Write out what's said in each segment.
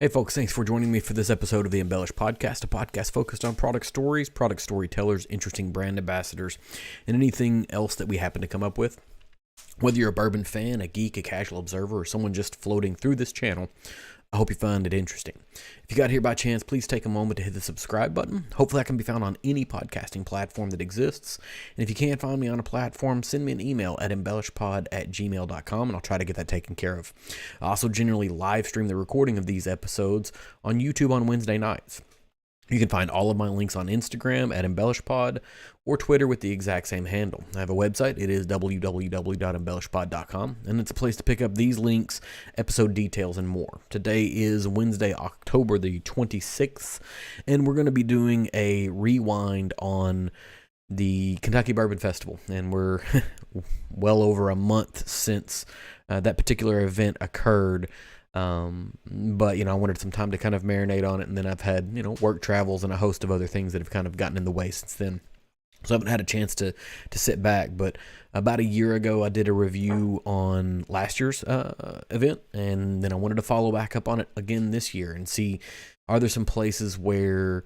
Hey folks, thanks for joining me for this episode of the Embellish Podcast, a podcast focused on product stories, product storytellers, interesting brand ambassadors, and anything else that we happen to come up with. Whether you're a bourbon fan, a geek, a casual observer, or someone just floating through this channel, I hope you find it interesting. If you got here by chance, please take a moment to hit the subscribe button. Hopefully that can be found on any podcasting platform that exists. And if you can't find me on a platform, send me an email at embellishpod@gmail.com and I'll try to get that taken care of. I also generally live stream the recording of these episodes on YouTube on Wednesday nights. You can find all of my links on Instagram at embellishpod or Twitter with the exact same handle. I have a website. It is www.embellishpod.com, and it's a place to pick up these links, episode details, and more. Today is Wednesday, October the 26th, and we're going to be doing a rewind on the Kentucky Bourbon Festival, and we're well over a month since that particular event occurred. But I wanted some time to kind of marinate on it, and then I've had, work travels and a host of other things that have kind of gotten in the way since then. So I haven't had a chance to sit back, but about a year ago, I did a review on last year's event, and then I wanted to follow back up on it again this year and see, are there some places where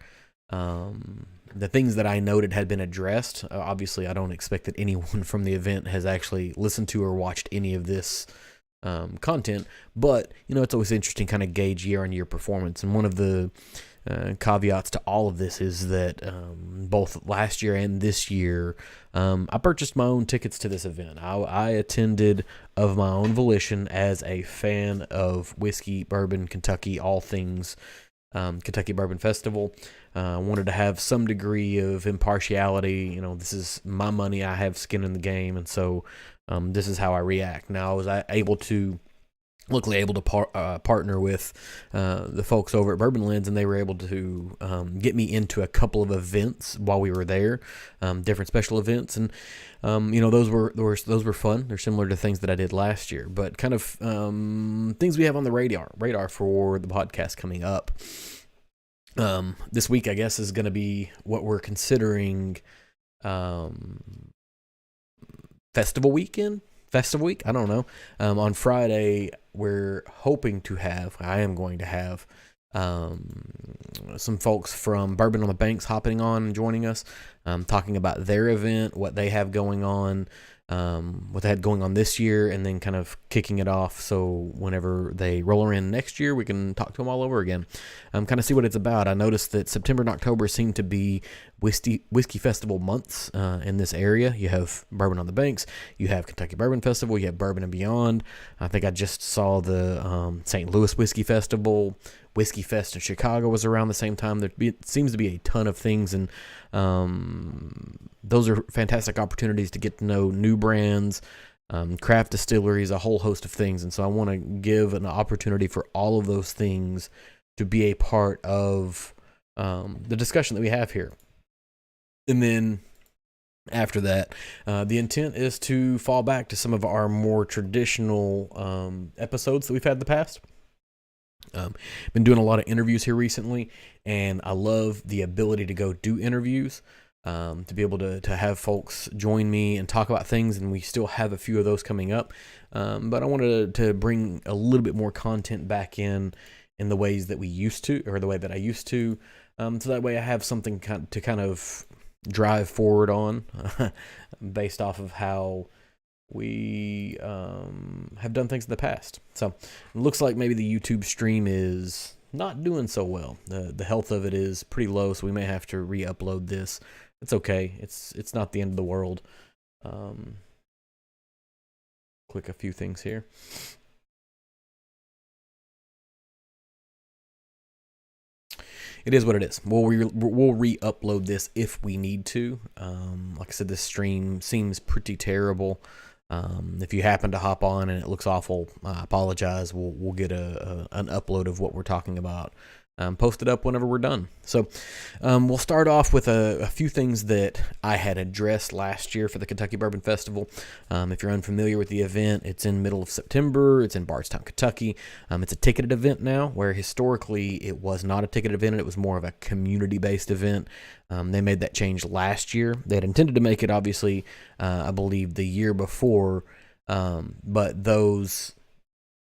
the things that I noted had been addressed. Obviously, I don't expect that anyone from the event has actually listened to or watched any of this content, but it's always interesting kind of gauge year-on-year performance. And one of the caveats to all of this is that both last year and this year, I purchased my own tickets to this event. I attended of my own volition as a fan of whiskey, bourbon, Kentucky, all things Kentucky Bourbon Festival. I wanted to have some degree of impartiality. This is my money. I have skin in the game, and so this is how I react. Now, I was luckily able to partner with the folks over at Bourbon Lens, and they were able to get me into a couple of events while we were there, different special events, and those were fun. They're similar to things that I did last year, but kind of things we have on the radar for the podcast coming up. This week, I guess, is going to be what we're considering festival week. I don't know. On Friday, I am going to have some folks from Bourbon on the Banks hopping on and joining us, talking about their event, what they have going on, what they had going on this year, and then kind of kicking it off so whenever they roll around next year, we can talk to them all over again. Kind of see what it's about. I noticed that September and October seem to be whiskey festival months in this area. You have Bourbon on the Banks, you have Kentucky Bourbon Festival, you have Bourbon and Beyond. I think I just saw the St. Louis Whiskey Festival. Whiskey Fest in Chicago was around the same time. It seems to be a ton of things, and those are fantastic opportunities to get to know new brands, craft distilleries, a whole host of things. And so I want to give an opportunity for all of those things to be a part of the discussion that we have here. And then after that, the intent is to fall back to some of our more traditional episodes that we've had in the past. Been doing a lot of interviews here recently, and I love the ability to go do interviews, to be able to have folks join me and talk about things, and we still have a few of those coming up. But I wanted to bring a little bit more content back in the ways that we used to, or the way that I used to, so that way I have something to kind of drive forward on based off of how we have done things in the past. So it looks like maybe the YouTube stream is not doing so well. The health of it is pretty low, so we may have to re-upload this. It's okay. It's not the end of the world. Click a few things here. It is what it is. We'll re-upload this if we need to. Like I said, this stream seems pretty terrible. If you happen to hop on and it looks awful, I apologize. We'll get an upload of what we're talking about posted up whenever we're done. So we'll start off with a few things that I had addressed last year for the Kentucky Bourbon Festival. If you're unfamiliar with the event, it's in the middle of September. It's in Bardstown, Kentucky. It's a ticketed event now, where historically it was not a ticketed event. It was more of a community-based event. They made that change last year. They had intended to make it, obviously, I believe, the year before, but those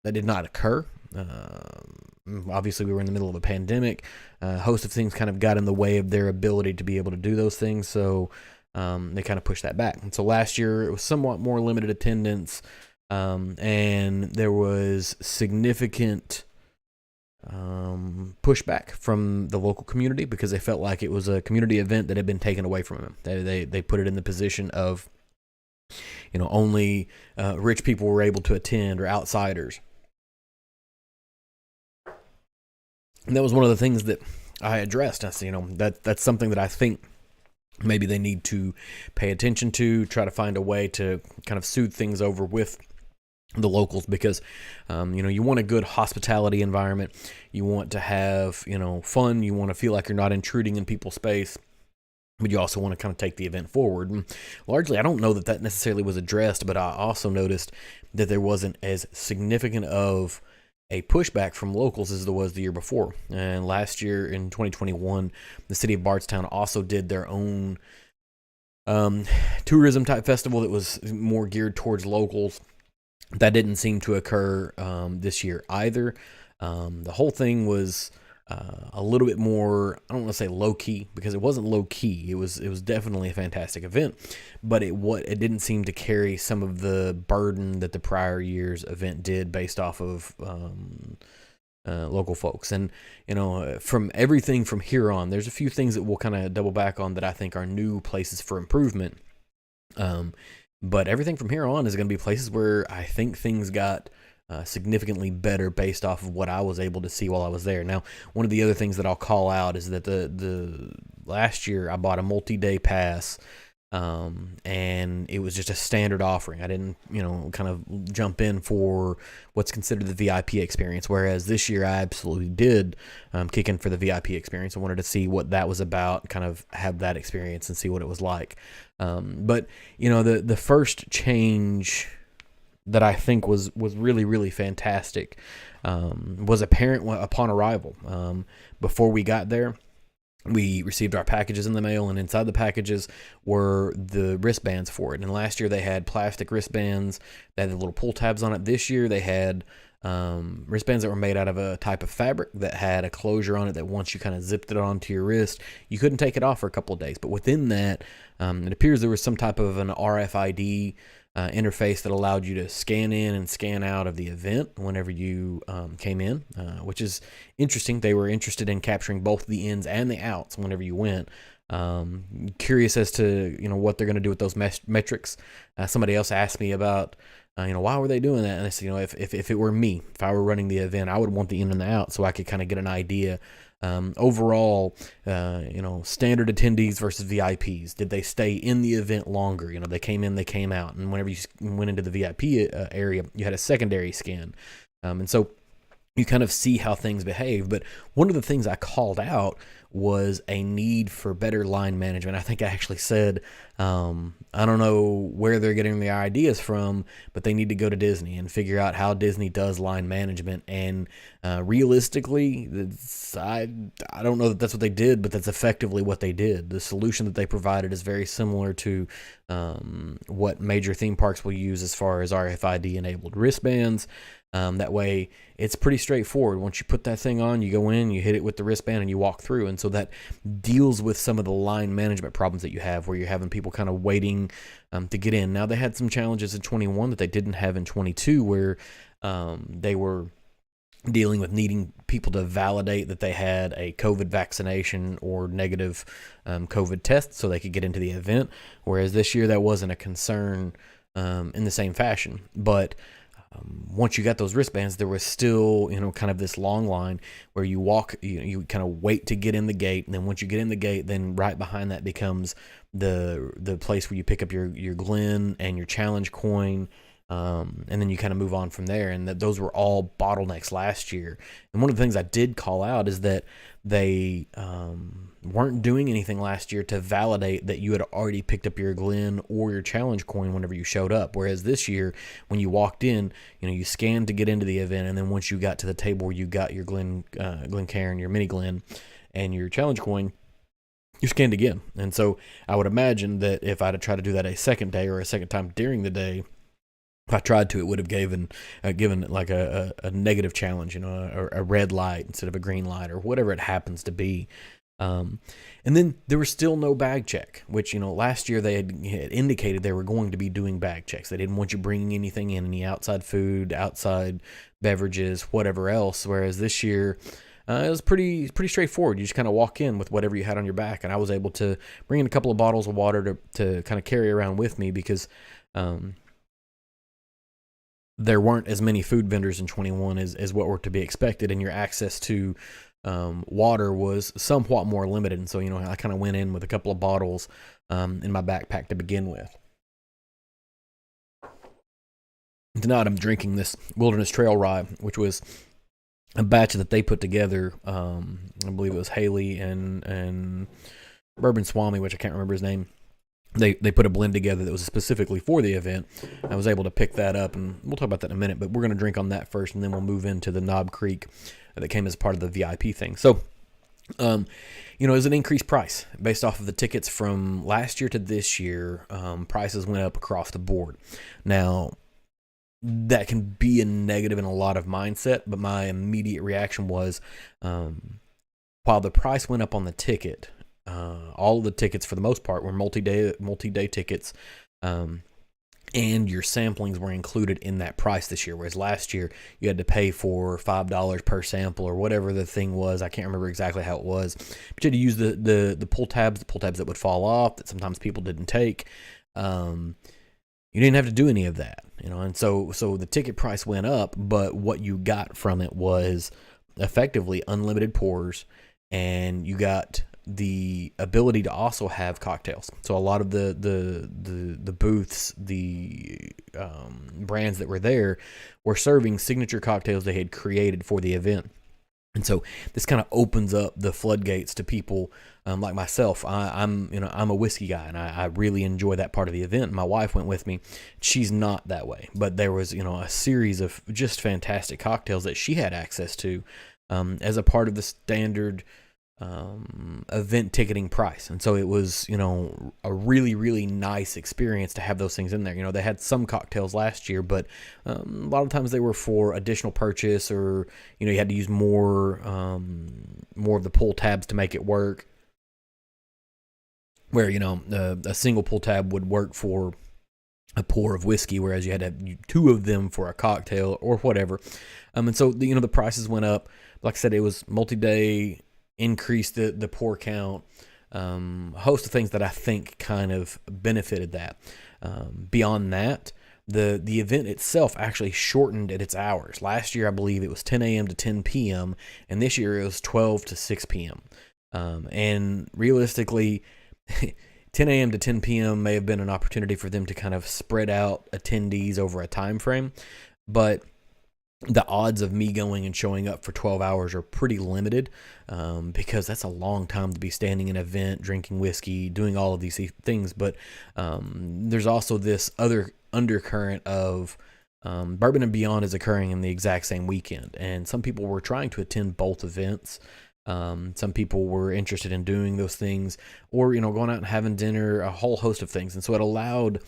that did not occur. Obviously, we were in the middle of a pandemic. A host of things kind of got in the way of their ability to be able to do those things, so they kind of pushed that back. And so last year, it was somewhat more limited attendance, and there was significant pushback from the local community because they felt like it was a community event that had been taken away from them. They put it in the position of, only rich people were able to attend or outsiders. And that was one of the things that I addressed. I said, that's something that I think maybe they need to pay attention to, try to find a way to kind of soothe things over with the locals, because you want a good hospitality environment. You want to have fun. You want to feel like you're not intruding in people's space, but you also want to kind of take the event forward. And largely, I don't know that necessarily was addressed, but I also noticed that there wasn't as significant of a pushback from locals as there was the year before. And last year in 2021, the city of Bardstown also did their own tourism type festival that was more geared towards locals. That didn't seem to occur this year either. The whole thing was a little bit more, I don't want to say low key, because it wasn't low key. It was definitely a fantastic event, but it didn't seem to carry some of the burden that the prior year's event did based off of local folks. And from everything from here on, there's a few things that we'll kind of double back on that I think are new places for improvement. But everything from here on is going to be places where I think things got significantly better based off of what I was able to see while I was there. Now, one of the other things that I'll call out is that the last year I bought a multi-day pass, and it was just a standard offering. I didn't, kind of jump in for what's considered the VIP experience, whereas this year I absolutely did kick in for the VIP experience. I wanted to see what that was about, kind of have that experience and see what it was like. But, the first change that I think was really, really fantastic was apparent upon arrival. Before we got there, we received our packages in the mail, and inside the packages were the wristbands for it. And last year they had plastic wristbands that had the little pull tabs on it. This year they had wristbands that were made out of a type of fabric that had a closure on it that once you kind of zipped it onto your wrist, you couldn't take it off for a couple of days. But within that, it appears there was some type of an RFID interface that allowed you to scan in and scan out of the event whenever you came in, which is interesting. They were interested in capturing both the ins and the outs whenever you went. Curious as to what they're going to do with those metrics. Somebody else asked me about why were they doing that, and I said if it were me, if I were running the event, I would want the in and the out so I could kind of get an idea. Overall, standard attendees versus VIPs. Did they stay in the event longer? They came in, they came out. And whenever you went into the VIP area, you had a secondary scan. And so you kind of see how things behave. But one of the things I called out was a need for better line management. I think I actually said, I don't know where they're getting the ideas from, but they need to go to Disney and figure out how Disney does line management. And realistically, I don't know that that's what they did, but that's effectively what they did. The solution that they provided is very similar to what major theme parks will use as far as RFID-enabled wristbands. That way, it's pretty straightforward. Once you put that thing on, you go in, you hit it with the wristband, and you walk through. And so that deals with some of the line management problems that you have, where you're having people kind of waiting to get in. Now, they had some challenges in 21 that they didn't have in 22, where they were dealing with needing people to validate that they had a COVID vaccination or negative COVID test so they could get into the event. Whereas this year, that wasn't a concern in the same fashion. But once you got those wristbands, there was still, kind of this long line where you walk, you kind of wait to get in the gate. And then once you get in the gate, then right behind that becomes the place where you pick up your Glen and your challenge coin. And then you kind of move on from there. And those were all bottlenecks last year. And one of the things I did call out is that they weren't doing anything last year to validate that you had already picked up your Glen or your challenge coin whenever you showed up. Whereas this year, when you walked in, you scanned to get into the event. And then once you got to the table where you got your Glencairn, your mini Glen, and your challenge coin, you scanned again. And so I would imagine that if I'd try to do that a second day or a second time during the day, If I tried to, it would have given like a negative challenge, or a red light instead of a green light, or whatever it happens to be. Um, and then there was still no bag check, which, last year they had indicated they were going to be doing bag checks. They didn't want you bringing anything in, any outside food, outside beverages, whatever else. Whereas this year, it was pretty straightforward. You just kind of walk in with whatever you had on your back, and I was able to bring in a couple of bottles of water to kind of carry around with me because there weren't as many food vendors in 21 as what were to be expected, and your access to water was somewhat more limited. And so, I kind of went in with a couple of bottles in my backpack to begin with. Tonight I'm drinking this Wilderness Trail Rye, which was a batch that they put together. I believe it was Haley and Bourbon Swami, which I can't remember his name. They put a blend together that was specifically for the event. I was able to pick that up, and we'll talk about that in a minute, but we're going to drink on that first, and then we'll move into the Knob Creek that came as part of the VIP thing. So, it was an increased price based off of the tickets from last year to this year. Prices went up across the board. Now, that can be a negative in a lot of mindset, but my immediate reaction was, while the price went up on the ticket, all of the tickets for the most part were multi-day tickets, and your samplings were included in that price this year, whereas last year you had to pay for $5 per sample or whatever the thing was. I can't remember exactly how it was, but you had to use the pull tabs that would fall off, that sometimes people didn't take. You didn't have to do any of that, and so the ticket price went up, but what you got from it was effectively unlimited pours, and you got the ability to also have cocktails. So a lot of the booths, the brands that were there, were serving signature cocktails they had created for the event. And so this kind of opens up the floodgates to people like myself. I'm a whiskey guy, and I really enjoy that part of the event. My wife went with me. She's not that way, but there was a series of just fantastic cocktails that she had access to as a part of the standard event ticketing price. And so it was a really, really nice experience to have those things in there. They had some cocktails last year, but a lot of times they were for additional purchase, or you had to use more of the pull tabs to make it work, where a single pull tab would work for a pour of whiskey, whereas you had to have two of them for a cocktail or whatever. And so the prices went up. Like I said, it was multi-day, increased the pour count, a host of things that I think kind of benefited that. Beyond that, the event itself actually shortened at its hours. Last year, I believe it was 10 a.m. to 10 p.m., and this year it was 12 to 6 p.m. And realistically, 10 a.m. to 10 p.m. may have been an opportunity for them to kind of spread out attendees over a time frame, but the odds of me going and showing up for 12 hours are pretty limited, because that's a long time to be standing in an event, drinking whiskey, doing all of these things. But there's also this other undercurrent of Bourbon and Beyond is occurring in the exact same weekend, and some people were trying to attend both events. Some people were interested in doing those things, or going out and having dinner, a whole host of things. And so it allowed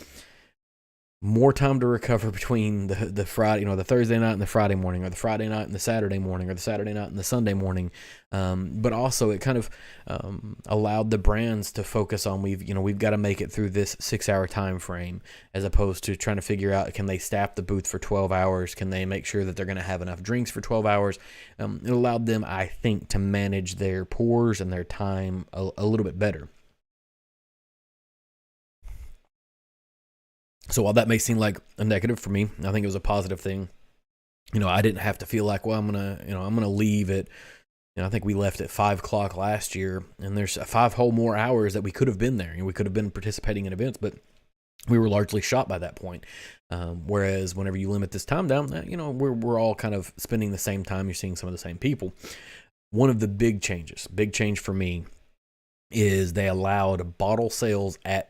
more time to recover between the Friday, the Thursday night and the Friday morning, or the Friday night and the Saturday morning, or the Saturday night and the Sunday morning. But also it kind of allowed the brands to focus on, we've got to make it through this 6-hour time frame, as opposed to trying to figure out, can they staff the booth for 12 hours? Can they make sure that they're going to have enough drinks for 12 hours? It allowed them, I think, to manage their pours and their time a little bit better. So while that may seem like a negative for me, I think it was a positive thing. I didn't have to feel like, well, I'm gonna leave at, I think we left at 5 o'clock last year, and there's 5 whole more hours that we could have been there. We could have been participating in events, but we were largely shot by that point. Whereas whenever you limit this time down, we're all kind of spending the same time. You're seeing some of the same people. One of the big change for me, is they allowed bottle sales at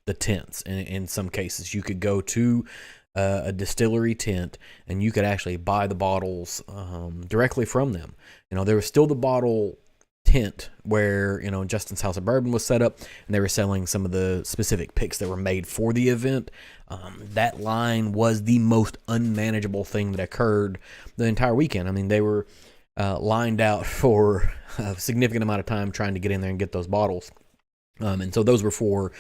the tents. In some cases, you could go to a distillery tent, and you could actually buy the bottles directly from them. There was still the bottle tent where, Justin's House of Bourbon was set up, and they were selling some of the specific picks that were made for the event. That line was the most unmanageable thing that occurred the entire weekend. I mean, they were lined out for a significant amount of time trying to get in there and get those bottles. And so those were for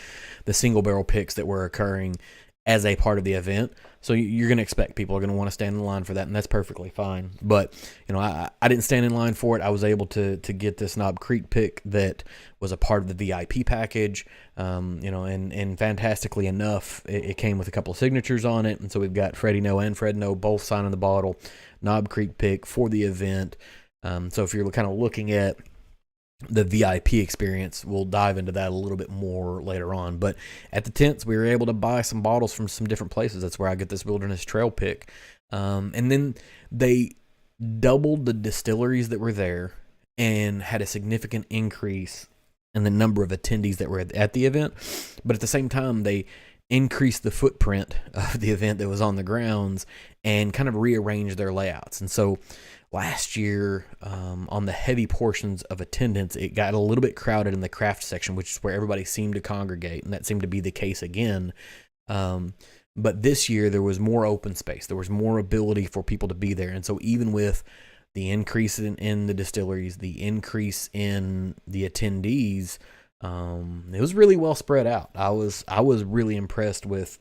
the single barrel picks that were occurring as a part of the event. So you're going to expect people are going to want to stand in line for that, and that's perfectly fine. But, I didn't stand in line for it. I was able to get this Knob Creek pick that was a part of the VIP package, and fantastically enough, it came with a couple of signatures on it. And so we've got Freddie No and Fred No both signing the bottle, Knob Creek pick for the event. So if you're kind of looking at the VIP experience, we'll dive into that a little bit more later on. But at the tents, we were able to buy some bottles from some different places. That's where I get this Wilderness Trail pick. And then they doubled the distilleries that were there and had a significant increase in the number of attendees that were at the event. But at the same time, they increased the footprint of the event that was on the grounds and kind of rearranged their layouts. And so last year, on the heavy portions of attendance, it got a little bit crowded in the craft section, which is where everybody seemed to congregate, and that seemed to be the case again. But this year, there was more open space. There was more ability for people to be there. And so even with the increase in the distilleries, the increase in the attendees, it was really well spread out. I was really impressed with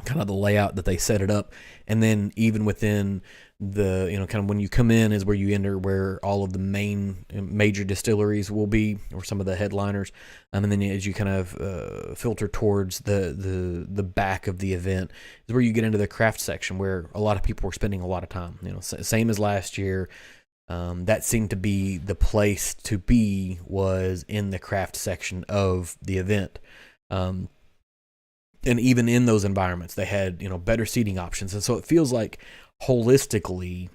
kind of the layout that they set it up. And then even within the, kind of when you come in is where you enter, where all of the major distilleries will be, or some of the headliners. And then as you kind of filter towards the back of the event is where you get into the craft section, where a lot of people were spending a lot of time, same as last year. That seemed to be the place to be, was in the craft section of the event. And even in those environments, they had, better seating options. And so it feels like holistically,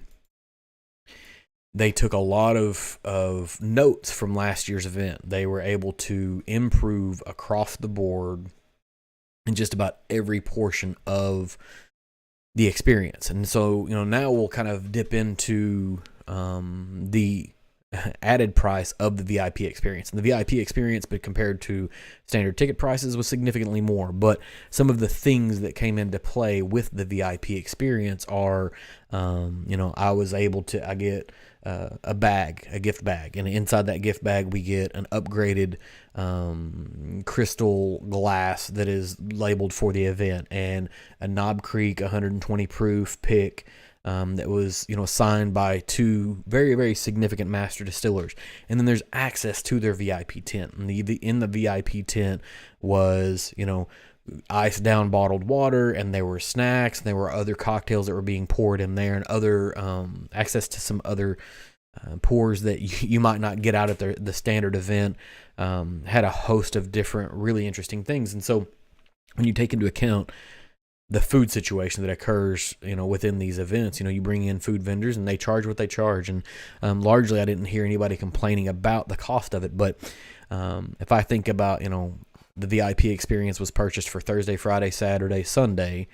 they took a lot of notes from last year's event. They were able to improve across the board in just about every portion of the experience. And so, now we'll kind of dip into the added price of the VIP experience. And the VIP experience, but compared to standard ticket prices, was significantly more. But some of the things that came into play with the VIP experience are, I was able to, I get a gift bag, and inside that gift bag we get an upgraded crystal glass that is labeled for the event, and a Knob Creek 120 proof pick that was, signed by two very, very significant master distillers. And then there's access to their VIP tent. And in the VIP tent was, ice down bottled water, and there were snacks, and there were other cocktails that were being poured in there, and other access to some other pours that you might not get out at the standard event. Had a host of different really interesting things. And so when you take into account the food situation that occurs, within these events, you bring in food vendors and they charge what they charge. And largely, I didn't hear anybody complaining about the cost of it. But if I think about, the VIP experience was purchased for Thursday, Friday, Saturday, Sunday,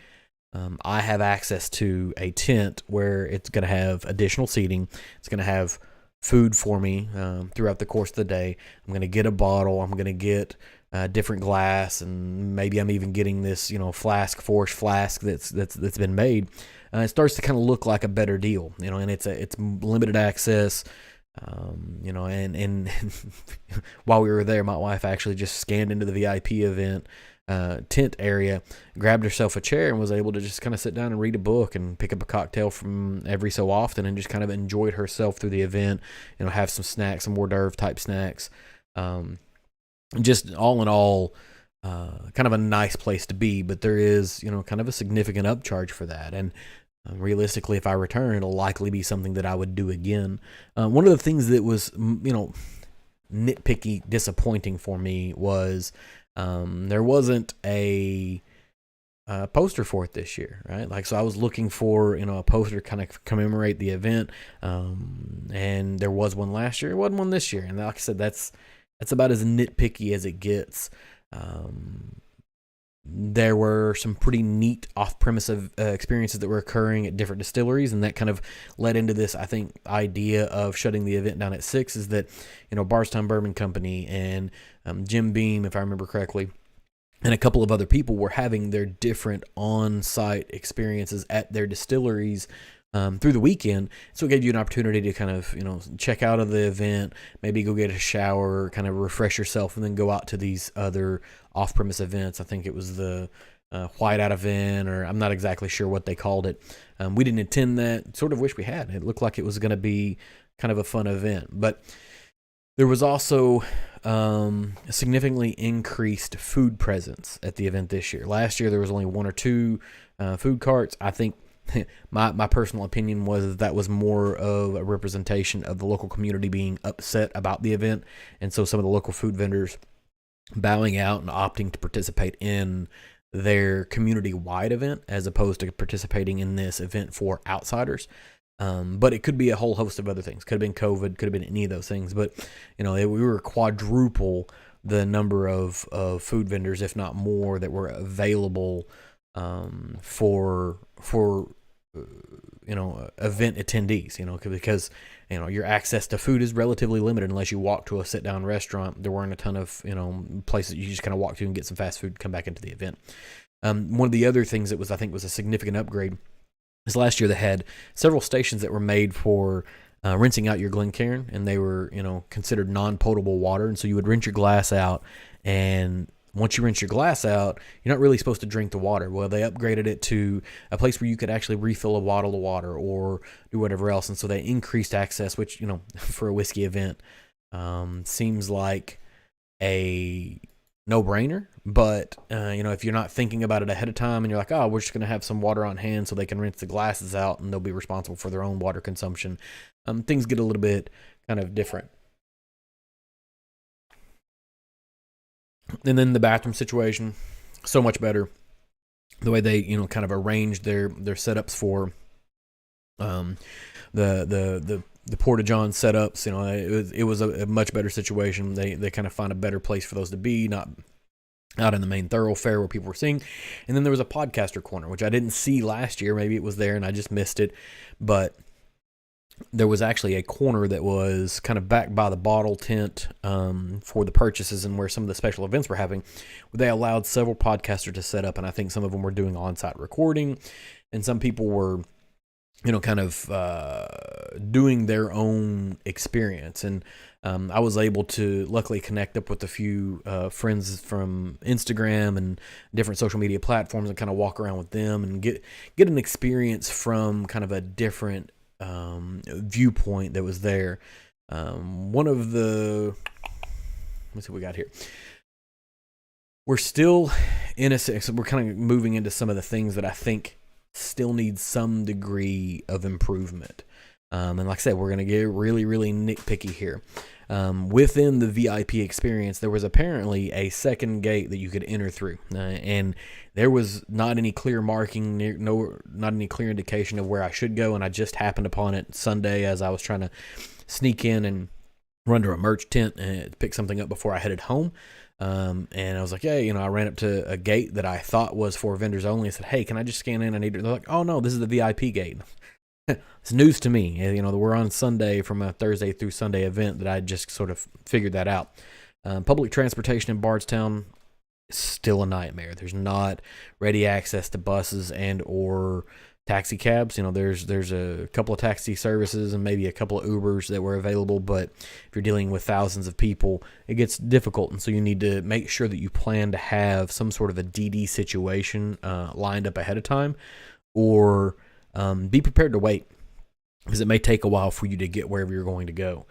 I have access to a tent where it's going to have additional seating. It's going to have food for me throughout the course of the day. I'm going to get a bottle. I'm going to get different glass, and maybe I'm even getting this, forged flask that's been made. It starts to kind of look like a better deal, and it's limited access. And while we were there, my wife actually just scanned into the VIP event tent area, grabbed herself a chair, and was able to just kind of sit down and read a book and pick up a cocktail from every so often, and just kind of enjoyed herself through the event. Have some snacks, some hors d'oeuvre type snacks. Just all in all, kind of a nice place to be, but there is, kind of a significant upcharge for that. And realistically, if I return, it'll likely be something that I would do again. One of the things that was, nitpicky, disappointing for me was there wasn't a poster for it this year, right? So I was looking for, a poster to kind of commemorate the event, and there was one last year. There wasn't one this year, and like I said, that's about as nitpicky as it gets. there were some pretty neat off-premise experiences that were occurring at different distilleries, and that kind of led into this, I think, idea of shutting the event down at 6. Is that, Bardstown Bourbon Company and Jim Beam, if I remember correctly, and a couple of other people were having their different on-site experiences at their distilleries through the weekend. So it gave you an opportunity to kind of, check out of the event, maybe go get a shower, kind of refresh yourself, and then go out to these other off-premise events. I think it was the Whiteout event, or I'm not exactly sure what they called it. We didn't attend that. Sort of wish we had. It looked like it was going to be kind of a fun event. But there was also a significantly increased food presence at the event this year. Last year, there was only 1 or 2 food carts. I think my personal opinion was that was more of a representation of the local community being upset about the event, and so some of the local food vendors bowing out and opting to participate in their community-wide event as opposed to participating in this event for outsiders. But it could be a whole host of other things. Could have been COVID, could have been any of those things. But, we were quadruple the number of food vendors, if not more, that were available for event attendees, because, your access to food is relatively limited unless you walk to a sit-down restaurant. There weren't a ton of, places you just kind of walk to and get some fast food, come back into the event. One of the other things that I think was a significant upgrade is last year they had several stations that were made for rinsing out your Glencairn, and they were, considered non-potable water. And so you would rinse your glass out, and once you rinse your glass out, you're not really supposed to drink the water. Well, they upgraded it to a place where you could actually refill a bottle of water or do whatever else. And so they increased access, which, for a whiskey event, seems like a no-brainer. But, if you're not thinking about it ahead of time and you're like, oh, we're just going to have some water on hand so they can rinse the glasses out and they'll be responsible for their own water consumption, things get a little bit kind of different. And then the bathroom situation, so much better. The way they, kind of arranged their setups for the Porta-John setups, it was a much better situation. They kind of find a better place for those to be, not out in the main thoroughfare where people were seeing. And then there was a podcaster corner, which I didn't see last year. Maybe it was there and I just missed it. But there was actually a corner that was kind of back by the bottle tent for the purchases and where some of the special events were having. They allowed several podcasters to set up, and I think some of them were doing on-site recording, and some people were, kind of doing their own experience. And I was able to luckily connect up with a few friends from Instagram and different social media platforms and kind of walk around with them and get an experience from kind of a different viewpoint that was there. One of the, let's see what we got here. We're still in we're kind of moving into some of the things that I think still need some degree of improvement. And like I said, we're going to get really, really nitpicky here. Within the VIP experience, there was apparently a second gate that you could enter through. And there was not any clear marking, not any clear indication of where I should go. And I just happened upon it Sunday as I was trying to sneak in and run to a merch tent and pick something up before I headed home. And I was like, yeah, I ran up to a gate that I thought was for vendors only. I said, hey, can I just scan in? I need it. They're like, oh no, this is the VIP gate. It's news to me. We're on Sunday from a Thursday through Sunday event that I just sort of figured that out. Public transportation in Bardstown is still a nightmare. There's not ready access to buses and or taxi cabs. There's a couple of taxi services and maybe a couple of Ubers that were available, but if you're dealing with thousands of people, it gets difficult. And so you need to make sure that you plan to have some sort of a DD situation lined up ahead of time, or be prepared to wait, because it may take a while for you to get wherever you're going to go.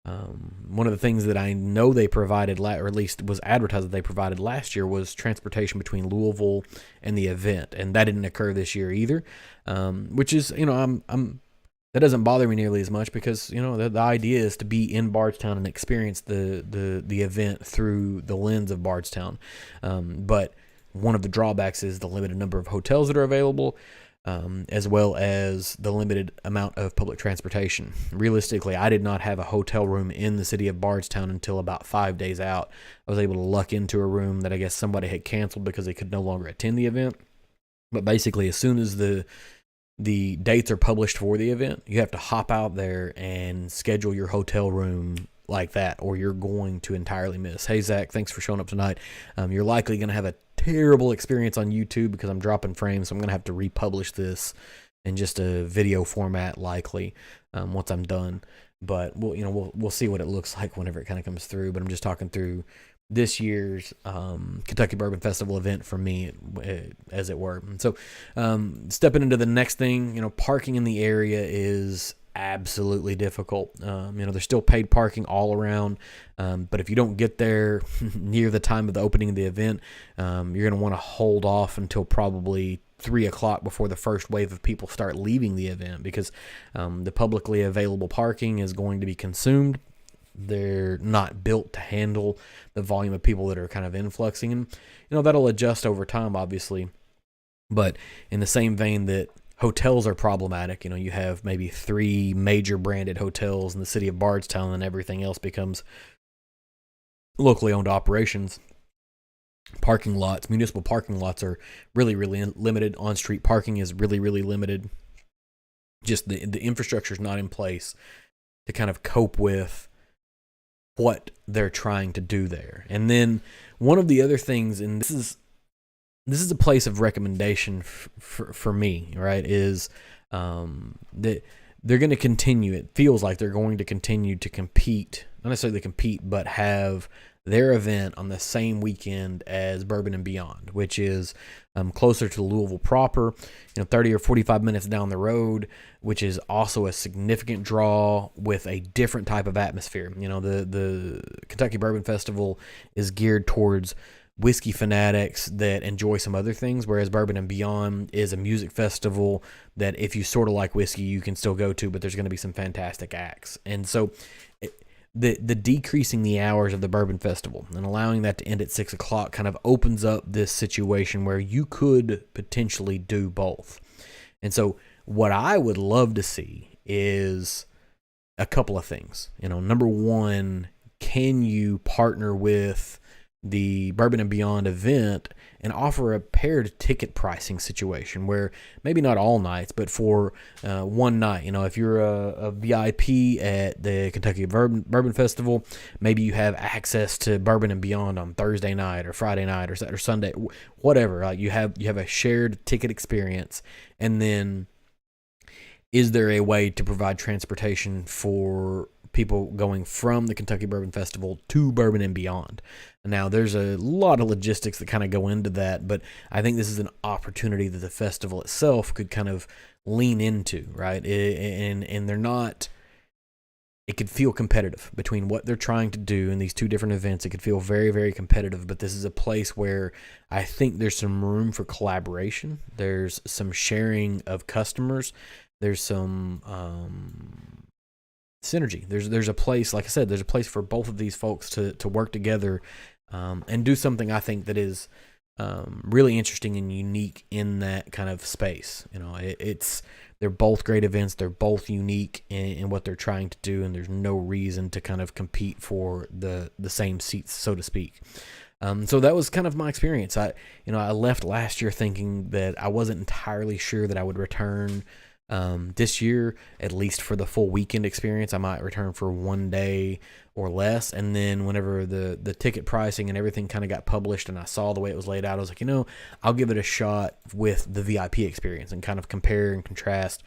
One of the things that I know they provided, or at least was advertised that they provided last year, was transportation between Louisville and the event, and that didn't occur this year either. Which is, that doesn't bother me nearly as much, because the idea is to be in Bardstown and experience the event through the lens of Bardstown. But one of the drawbacks is the limited number of hotels that are available. as well as the limited amount of public transportation. Realistically, I did not have a hotel room in the city of Bardstown until about 5 days out. I was able to luck into a room that I guess somebody had canceled because they could no longer attend the event. But basically, as soon as the dates are published for the event, you have to hop out there and schedule your hotel room like that, or you're going to entirely miss. Hey, Zach, thanks for showing up tonight. You're likely going to have a terrible experience on YouTube because I'm dropping frames, so I'm going to have to republish this in just a video format likely once I'm done. But we'll see what it looks like whenever it kind of comes through. But I'm just talking through this year's Kentucky Bourbon Festival event for me, as it were. And so stepping into the next thing, parking in the area is absolutely difficult. There's still paid parking all around, but if you don't get there near the time of the opening of the event, you're going to want to hold off until probably 3 o'clock before the first wave of people start leaving the event, because the publicly available parking is going to be consumed. They're not built to handle the volume of people that are kind of influxing, and that'll adjust over time, obviously. But in the same vein that hotels are problematic, you have maybe 3 major branded hotels in the city of Bardstown, and everything else becomes locally owned operations. Parking lots, municipal parking lots, are really, really limited. On-street parking is really, really limited. Just the infrastructure is not in place to kind of cope with what they're trying to do there. And then one of the other things, and this is a place of recommendation for me, right, is that they're going to continue. It feels like they're going to continue to compete, not necessarily compete, but have their event on the same weekend as Bourbon and Beyond, which is closer to Louisville proper, 30 or 45 minutes down the road, which is also a significant draw with a different type of atmosphere. The Kentucky Bourbon Festival is geared towards whiskey fanatics that enjoy some other things, whereas Bourbon and Beyond is a music festival that if you sort of like whiskey, you can still go to, but there's going to be some fantastic acts. And so the decreasing the hours of the Bourbon Festival and allowing that to end at 6 o'clock kind of opens up this situation where you could potentially do both. And so what I would love to see is a couple of things. Number one, can you partner with the Bourbon and Beyond event and offer a paired ticket pricing situation where maybe not all nights, but for one night, if you're a VIP at the Kentucky Bourbon Festival, maybe you have access to Bourbon and Beyond on Thursday night or Friday night or Saturday or Sunday, whatever. You have a shared ticket experience. And then is there a way to provide transportation for people going from the Kentucky Bourbon Festival to Bourbon and Beyond? Now, there's a lot of logistics that kind of go into that, but I think this is an opportunity that the festival itself could kind of lean into, right? And they're not, it could feel competitive between what they're trying to do in these two different events. It could feel very, very competitive, but this is a place where I think there's some room for collaboration. There's some sharing of customers. There's some synergy. There's a place, like I said, there's a place for both of these folks to work together and do something I think that is really interesting and unique in that kind of space. They're both great events. They're both unique in what they're trying to do, and there's no reason to kind of compete for the same seats, so to speak. So that was kind of my experience. I left last year thinking that I wasn't entirely sure that I would return this year, at least for the full weekend experience. I might return for one day or less. And then whenever the ticket pricing and everything kind of got published and I saw the way it was laid out, I was like, I'll give it a shot with the VIP experience and kind of compare and contrast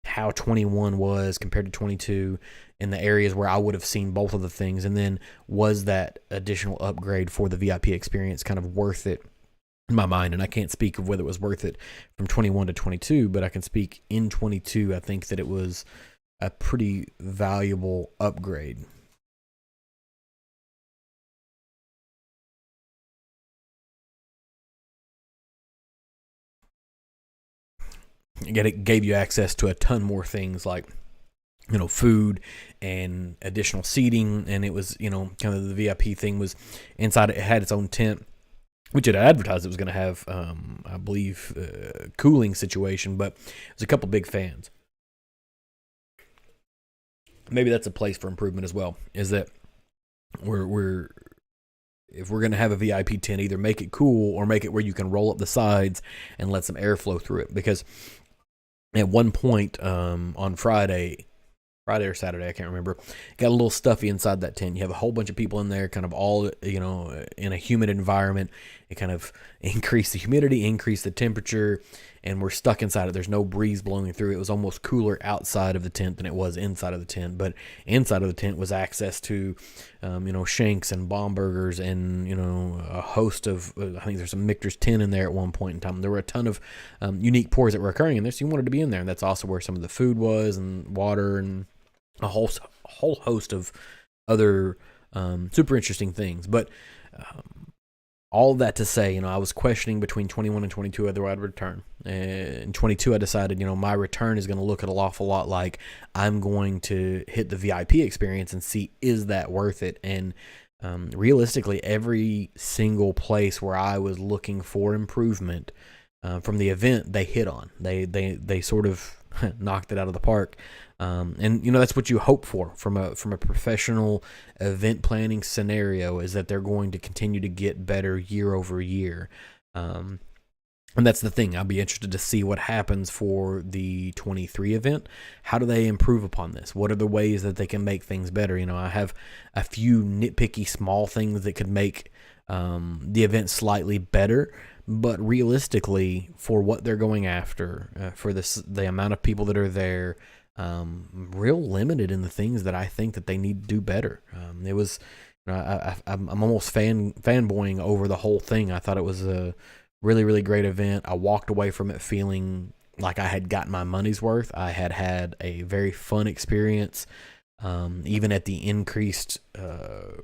how 21 was compared to 22 in the areas where I would have seen both of the things. And then was that additional upgrade for the VIP experience kind of worth it in my mind? And I can't speak of whether it was worth it from 21 to 22, but I can speak in 22. I think that it was a pretty valuable upgrade. Again, it gave you access to a ton more things like, food and additional seating. And it was, kind of the VIP thing was inside. It had its own tent. which it advertised it was going to have, I believe, cooling situation, but there's a couple big fans. Maybe that's a place for improvement as well. Is that we're if we're going to have a VIP tent, either make it cool or make it where you can roll up the sides and let some air flow through it. Because at one point on Friday or Saturday, I can't remember, got a little stuffy inside that tent. You have a whole bunch of people in there, kind of all, in a humid environment. It kind of increased the humidity, increased the temperature, and we're stuck inside it. There's no breeze blowing through. It was almost cooler outside of the tent than it was inside of the tent. But inside of the tent was access to, shanks and bomb burgers and, a host of, I think there's some Michter's 10 in there at one point in time. There were a ton of unique pours that were occurring in there, so you wanted to be in there. And that's also where some of the food was, and water, and a whole host of other super interesting things. But all that to say, I was questioning between 21 and 22 whether I'd return. In 22, I decided, my return is going to look an awful lot like I'm going to hit the VIP experience and see, is that worth it? And realistically, every single place where I was looking for improvement from the event, they hit on. They sort of knocked it out of the park. And that's what you hope for from a professional event planning scenario, is that they're going to continue to get better year over year. And that's the thing. I'll be interested to see what happens for the 23 event. How do they improve upon this? What are the ways that they can make things better? I have a few nitpicky small things that could make the event slightly better. But realistically, for what they're going after, for the amount of people that are there, real limited in the things that I think that they need to do better. It was, I'm almost fanboying over the whole thing. I thought it was a really, really great event. I walked away from it feeling like I had gotten my money's worth. I had a very fun experience, even at the increased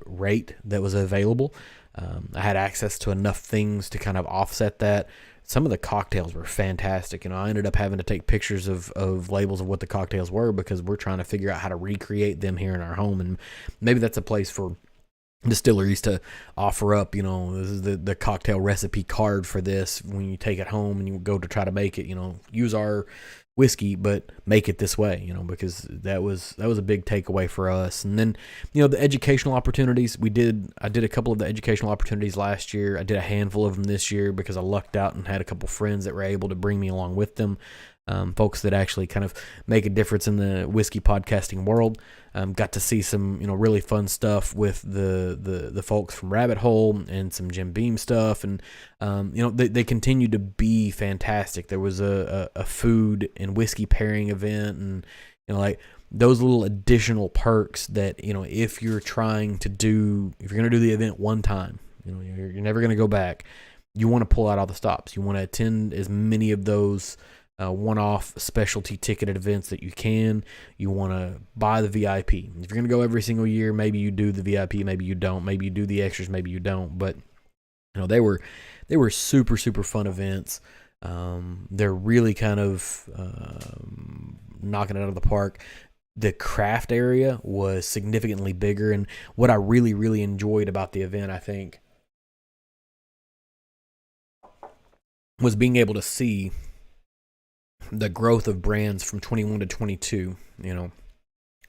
rate that was available. I had access to enough things to kind of offset that. Some of the cocktails were fantastic. I ended up having to take pictures of labels of what the cocktails were, because we're trying to figure out how to recreate them here in our home. And maybe that's a place for distilleries to offer up, this is the cocktail recipe card for this. When you take it home and you go to try to make it, use our whiskey, but make it this way, because that was a big takeaway for us. And then, the educational opportunities I did a couple of the educational opportunities last year. I did a handful of them this year because I lucked out and had a couple friends that were able to bring me along with them. Folks that actually kind of make a difference in the whiskey podcasting world. Got to see some, really fun stuff with the folks from Rabbit Hole and some Jim Beam stuff. And, they continue to be fantastic. There was a food and whiskey pairing event, and, like those little additional perks that, if you're going to do the event one time, you're never going to go back. You want to pull out all the stops. You want to attend as many of those one-off specialty ticketed events that you can. You want to buy the VIP. If you're going to go every single year, maybe you do the VIP, maybe you don't. Maybe you do the extras, maybe you don't. But they were super, super fun events. They're really kind of knocking it out of the park. The craft area was significantly bigger, and what I really, really enjoyed about the event, I think, was being able to see the growth of brands from 21 to 22,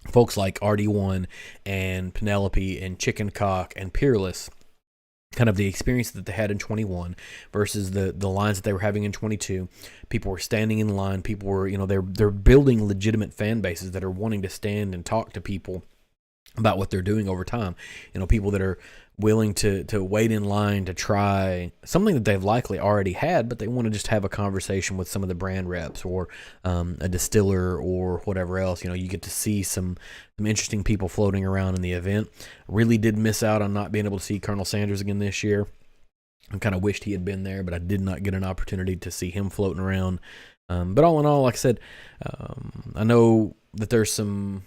folks like RD1 and Penelope and Chicken Cock and Peerless, kind of the experience that they had in 21 versus the lines that they were having in 22. People were standing in line. People were, they're building legitimate fan bases that are wanting to stand and talk to people about what they're doing over time. People that are willing to wait in line to try something that they've likely already had, but they want to just have a conversation with some of the brand reps or a distiller or whatever else. You get to see some interesting people floating around in the event. Really did miss out on not being able to see Colonel Sanders again this year. I kind of wished he had been there, but I did not get an opportunity to see him floating around. But all in all, like I said, I know that there's some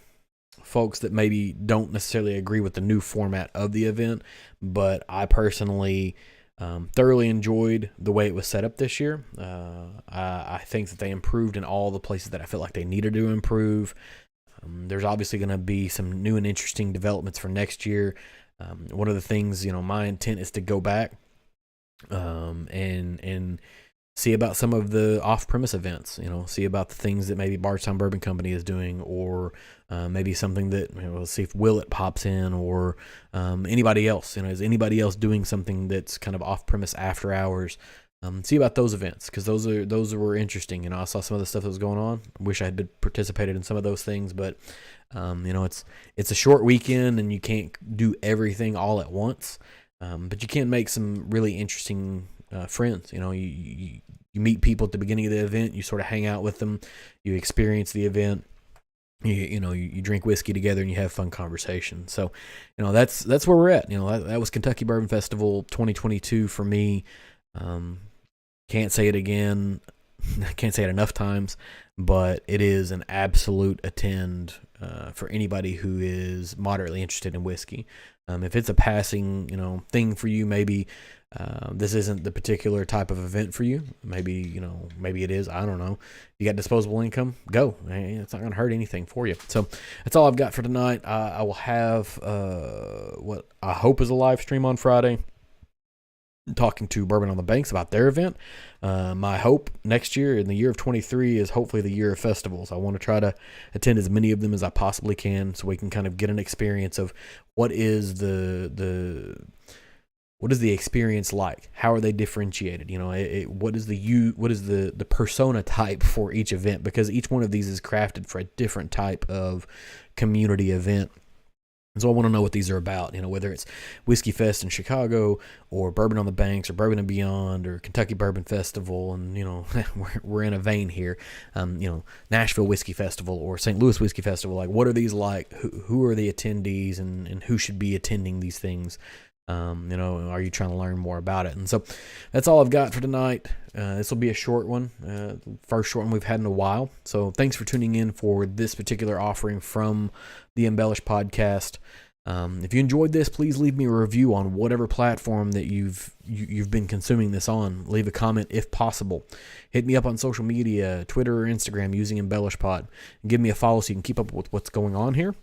folks that maybe don't necessarily agree with the new format of the event, but I personally thoroughly enjoyed the way it was set up this year. I think that they improved in all the places that I felt like they needed to improve. There's obviously going to be some new and interesting developments for next year. One of the things, my intent is to go back and see about some of the off-premise events. See about the things that maybe Bardstown Bourbon Company is doing, or maybe something that we'll see if Willet pops in, or anybody else. Is anybody else doing something that's kind of off-premise after hours? See about those events, because those were interesting. I saw some of the stuff that was going on. I wish I had participated in some of those things, but it's a short weekend and you can't do everything all at once. But you can make some really interesting friends. You meet people at the beginning of the event. You sort of hang out with them. You experience the event. You drink whiskey together and you have fun conversation. So, that's where we're at. That was Kentucky Bourbon Festival 2022 for me. Can't say it again. Can't say it enough times, but it is an absolute attend for anybody who is moderately interested in whiskey. If it's a passing, thing for you, maybe this isn't the particular type of event for you. Maybe it is. I don't know. You got disposable income? Go. It's not going to hurt anything for you. So that's all I've got for tonight. I will have what I hope is a live stream on Friday, talking to Bourbon on the Banks about their event. My hope next year, in the year of 23, is hopefully the year of festivals. I want to try to attend as many of them as I possibly can, so we can kind of get an experience of what is the experience like? How are they differentiated? What is the persona type for each event? Because each one of these is crafted for a different type of community event. So I want to know what these are about, whether it's Whiskey Fest in Chicago, or Bourbon on the Banks, or Bourbon and Beyond, or Kentucky Bourbon Festival, and we're in a vein here, Nashville Whiskey Festival or St. Louis Whiskey Festival. Like, what are these like? Who are the attendees, and who should be attending these things? Are you trying to learn more about it? And so that's all I've got for tonight. This will be a short one, first short one we've had in a while. So thanks for tuning in for this particular offering from the Embellish Podcast. If you enjoyed this, please leave me a review on whatever platform that you've been consuming this on. Leave a comment if possible. Hit me up on social media, Twitter or Instagram, using Embellish Pod. And give me a follow so you can keep up with what's going on here.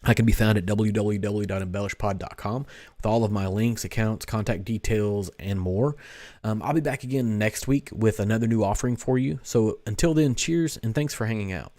I can be found at www.embellishpod.com with all of my links, accounts, contact details, and more. I'll be back again next week with another new offering for you. So until then, cheers and thanks for hanging out.